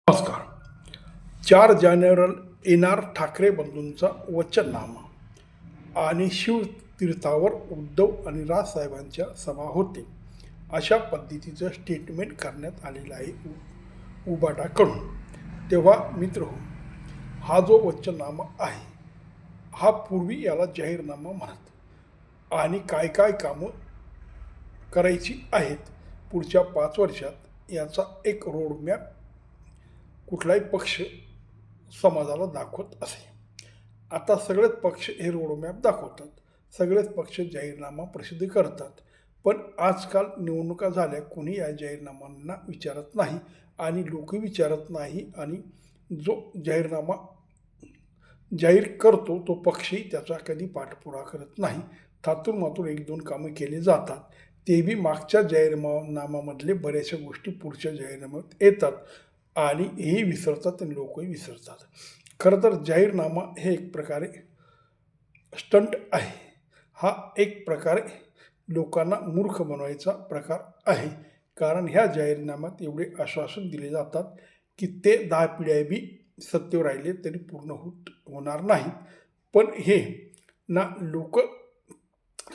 नमस्कार. 4 जानेवारीला येणार ठाकरे बंधूंचा वचननामा आणि शिवतीर्थावर उद्धव आणि राजसाहेबांच्या सभा होते, अशा पद्धतीचं स्टेटमेंट करण्यात आलेलं आहे उबाटाकडून. तेव्हा मित्रहो, हा जो वचननामा आहे, हा पूर्वी याला जाहीरनामा म्हणत आणि काय काय कामं करायची आहेत पुढच्या 5 वर्षात याचा एक रोडमॅप कुठलाही पक्ष समाजाला दाखवत असे. आता सगळेच पक्ष हे रोडमॅप दाखवतात, सगळेच पक्ष जाहीरनामा प्रसिद्ध करतात. पण आजकाल निवडणुका झाल्या, कोणी या जाहीरनाम्यांना विचारत नाही आणि लोकही विचारत नाही आणि जो जाहीरनामा जाहीर करतो तो पक्षही त्याचा कधी पाठपुरावा करत नाही. थातूर मातूर 1-2 कामं केली जातात, ते बी मागच्या जाहीरनाम्यामधले बऱ्याचशा गोष्टी पुढच्या जाहीरनाम्यात येतात आणि हेही विसरतात आणि लोकही विसरतात. खरं तर जाहीरनामा हे एक प्रकारे स्टंट आहे. हा एक प्रकारे लोकांना मूर्ख बनवायचा प्रकार आहे. कारण ह्या जाहीरनाम्यात एवढे आश्वासन दिले जातात की ते 10 पिढ्या बी सत्तेवर राहिले तरी पूर्ण होणार नाहीत. पण हे ना लोक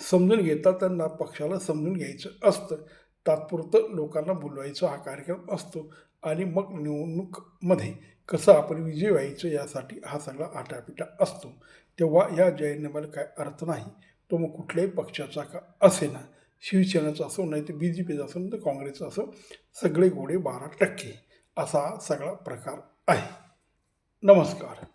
समजून घेतात आणि ना पक्षाला समजून घ्यायचं असतं. तात्पुरतं लोकांना बोलवायचा हा कार्यक्रम असतो आणि मग निवडणूकमध्ये कसं आपण विजयी व्हायचं यासाठी हा सगळा आटापिटा असतो. तेव्हा या जाहीरनाम्याला काय अर्थ नाही. तो मग कुठल्याही पक्षाचा का असेना, शिवसेनेचा असो, नाही तर BJPचा असो, नाही तर काँग्रेसचा असो, सगळे घोडे 12% असा सगळा प्रकार आहे. नमस्कार.